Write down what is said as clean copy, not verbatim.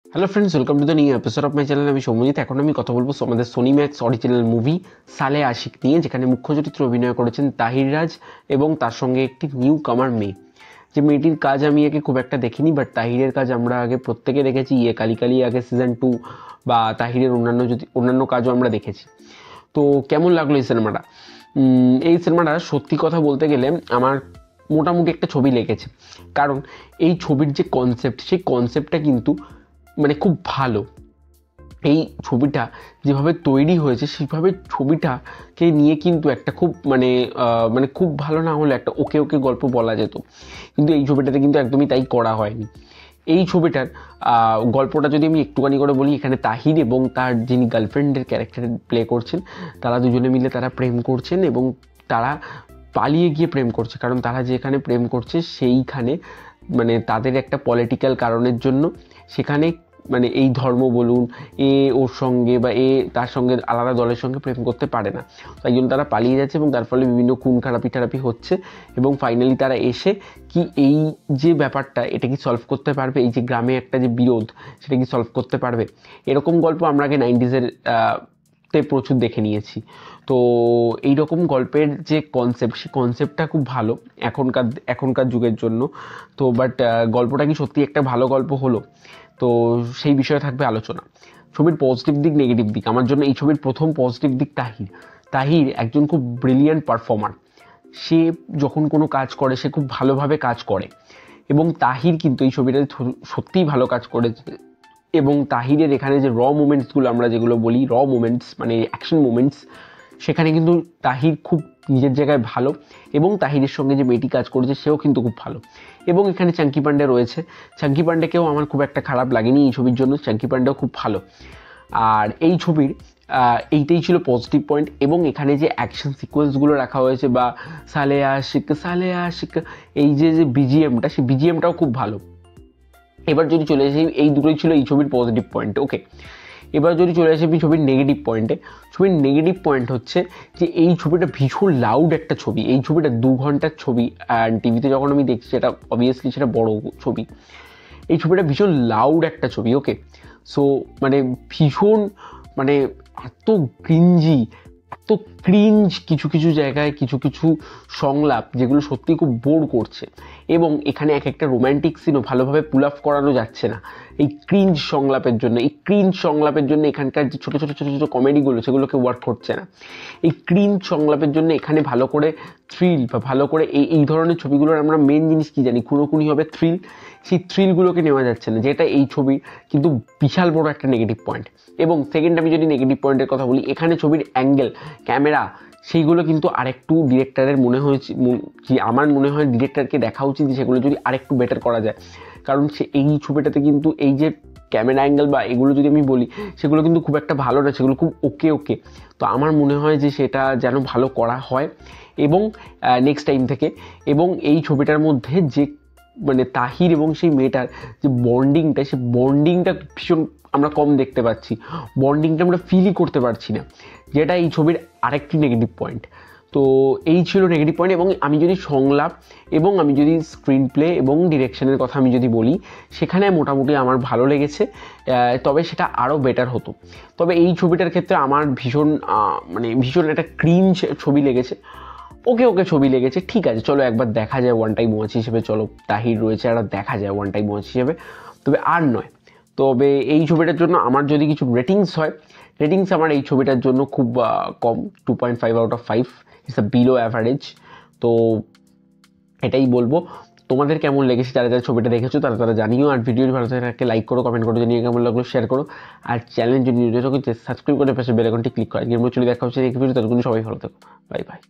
Hello friends, welcome to the new episode of my channel. আমি সৌম্যজিৎ। এখন আমি কথা বলবো আমাদের সোনি ম্যাক্স অরিজিনাল মুভি সালে আশিক নিয়ে, যেখানে মুখ্য চরিত্রে অভিনয় করেছেন তাহির রাজ এবং তার সঙ্গে একটি নিউ কামার মেয়ে। যে মেয়েটির কাজ আমি আগে খুব একটা দেখিনি, বাট তাহিরের কাজ আমরা আগে প্রত্যেকে দেখেছি। কালি কালি আগে সিজন 2 বা তাহিরের অন্যান্য কাজও আমরা দেখেছি। তো কেমন লাগলো এই সিনেমাটা? এই সিনেমাটা সত্যি কথা বলতে গেলে আমার মোটামুটি একটা ছবি লেগেছে। কারণ এই ছবির যে কনসেপ্ট, সেই কনসেপ্টটা কিন্তু মানে খুব ভালো। এই ছবিটা যেভাবে তৈরি হয়েছে সেভাবে ছবিটাকে নিয়ে কিন্তু একটা খুব মানে খুব ভালো না হলে একটা ওকে ওকে গল্প বলা যেত, কিন্তু এই ছবিটাতে কিন্তু একদমই তাই করা হয়নি। এই ছবিটার গল্পটা যদি আমি একটুখানি করে বলি, এখানে তাহির এবং তার যিনি গার্লফ্রেন্ডের ক্যারেক্টার প্লে করছেন, তারা দুজনে মিলে তারা প্রেম করছেন এবং তারা পালিয়ে গিয়ে প্রেম করছে। কারণ তারা যেখানে প্রেম করছে সেইখানে মানে তাদের একটা পলিটিক্যাল কারণের জন্য সেখানে মানে এই ধর্ম বলুন, ওর সঙ্গে বা তার সঙ্গে আলাদা দলের সঙ্গে প্রেম করতে পারে না, তাই জন্য তারা পালিয়ে যাচ্ছে এবং তার ফলে বিভিন্ন খুন খারাপি হচ্ছে। এবং ফাইনালি তারা এসে কি এই যে ব্যাপারটা, এটা কি সলভ করতে পারবে, এই যে গ্রামে একটা যে বিরোধ, সেটা কি সলভ করতে পারবে। এরকম গল্প আমরা আগে 90s তে প্রচুর দেখে নিয়েছি। তো এইরকম গল্পের যে কনসেপ্ট, সেই কনসেপ্টটা খুব ভালো এখনকার যুগের জন্য। তো বাট গল্পটা কি সত্যি একটা ভালো গল্প হলো, তো সেই বিষয়ে থাকবে আলোচনা। ছবির পজিটিভ দিক, নেগেটিভ দিক। আমার জন্য এই ছবির প্রথম পজিটিভ দিক তাহির একজন খুব ব্রিলিয়ান্ট পারফর্মার। সে যখন কোনো কাজ করে সে খুব ভালোভাবে কাজ করে এবং তাহির কিন্তু এই ছবিটাতে সত্যিই ভালো কাজ করেছে। এবং তাহিরের এখানে যে মোমেন্টসগুলো, আমরা যেগুলো বলি মোমেন্টস মানে অ্যাকশন মোমেন্টস, সেখানে কিন্তু তাহির খুব নিজের জায়গায় ভালো। এবং তাহিরের সঙ্গে যে মেয়েটি কাজ করেছে সেও কিন্তু খুব ভালো। এবং এখানে চাঙ্কি পান্ডে রয়েছে। চাঙ্কি পান্ডেকেও আমার খুব একটা খারাপ লাগেনি এই ছবির জন্য। চাঙ্কি পান্ডেও খুব ভালো। আর এই ছবির এইটাই ছিল পজিটিভ পয়েন্ট। এবং এখানে যে অ্যাকশন সিকোয়েন্সগুলো রাখা হয়েছে বা সালে আশিক এই যে বিজিএমটা, সেই বিজিএমটাও খুব ভালো। এবার যদি চলে আসি, এই দুটোই ছিল এই ছবির পজিটিভ পয়েন্ট। ওকে, এবার যদি চলে আসি ছবির নেগেটিভ পয়েন্টে। ছবির নেগেটিভ পয়েন্ট হচ্ছে যে এই ছবিটা ভীষণ লাউড একটা ছবি। এই ছবিটা 2 ঘন্টার ছবি, অ্যান্ড টিভিতে যখন আমি দেখছি সেটা অবভিয়াসলি সেটা বড় ছবি। এই ছবিটা ভীষণ লাউড একটা ছবি। ওকে, সো মানে ভীষণ মানে এত ক্রিঞ্জি, এত ক্রিঞ্জ কিছু কিছু জায়গায়, কিছু কিছু সংলাপ যেগুলো সত্যি খুব বোর করছে। এবং এখানে এক একটা রোম্যান্টিক সিনও ভালোভাবে পুল অফ করানো যাচ্ছে না এই ক্রিঞ্জ সংলাপের জন্য। এখানকার যে ছোটো ছোটো ছোটো ছোটো কমেডিগুলো, সেগুলোকে ওয়ার্ক করছে না। এই ক্রিঞ্জ সংলাপের জন্য এখানে ভালো করে থ্রিল বা ভালো করে এই ধরনের ছবিগুলোর আমরা মেন জিনিস কি জানি, খুনোখুনি হবে, থ্রিল। সেই থ্রিলগুলোকে নেওয়া যাচ্ছে না, যেটা এই ছবির কিন্তু বিশাল বড় একটা নেগেটিভ পয়েন্ট। এবং সেকেন্ড, আমি যদি নেগেটিভ পয়েন্টের কথা বলি, এখানে ছবির অ্যাঙ্গেল, ক্যামেরা, সেইগুলো কিন্তু আরেকটু ডিরেক্টরের আমার মনে হয় ডিরেক্টরকে দেখা উচিত যে সেগুলো যদি আরেকটু বেটার করা যায়। কারণ এই ছবিটাতে কিন্তু এই যে ক্যামেরা অ্যাঙ্গেল বা এগুলো যদি আমি বলি, সেগুলো কিন্তু খুব একটা ভালো না, সেগুলো খুব ওকে। তো আমার মনে হয় যে সেটা যেন ভালো করা হয় এবং নেক্সট টাইম থেকে। এবং এই ছবিটার মধ্যে যে মানে তাহির এবং সেই মেয়েটার যে বন্ডিংটা, সেই বন্ডিংটা ভীষণ আমরা কম দেখতে পাচ্ছি। বন্ডিংটা আমরা ফিলই করতে পারছি না, যেটা এই ছবির আরেকটি নেগেটিভ পয়েন্ট। তো এই ছিল নেগেটিভ পয়েন্ট। এবং আমি যদি সংলাপ এবং আমি যদি স্ক্রিন প্লে এবং ডিরেকশনের কথা আমি যদি বলি, সেখানে মোটামুটি আমার ভালো লেগেছে, তবে সেটা আরও বেটার হতো। তবে এই ছবিটার ক্ষেত্রে আমার ভীষণ একটা ক্রিঞ্জ ছবি লেগেছে। ওকে ছবি লেগেছে, ঠিক আছে, চলো একবার দেখা যায় ওয়ান টাইম ওয়াচ হিসেবে। চলো, তাহির রয়েছে, আর দেখা যায় ওয়ান টাইম ওয়াচ হিসেবে, তবে আর নয়। তবে এই ছবিটার জন্য আমার যদি কিছু রেটিংস হয়, আমার এই ছবিটার জন্য খুব কম, 2.5 out of 5। It's a below average. তো এটাই বলবো। তোমাদের কেমন লেগেছে, যারা যারা ছবিটা দেখেছো তারা জানিও। আর ভিডিওটি ভালো থাকে লাইক করো, কমেন্ট করো, জানিয়ে কেমন লাগলো শেয়ার করো। আর চ্যানেল যদি সাবস্ক্রাইব করে পাশে বেল আইকনটি ক্লিক করো। গেম চলে দেখা হচ্ছে এই ভিডিও, ততক্ষণ সবাই ভালো থাকো। Bye bye.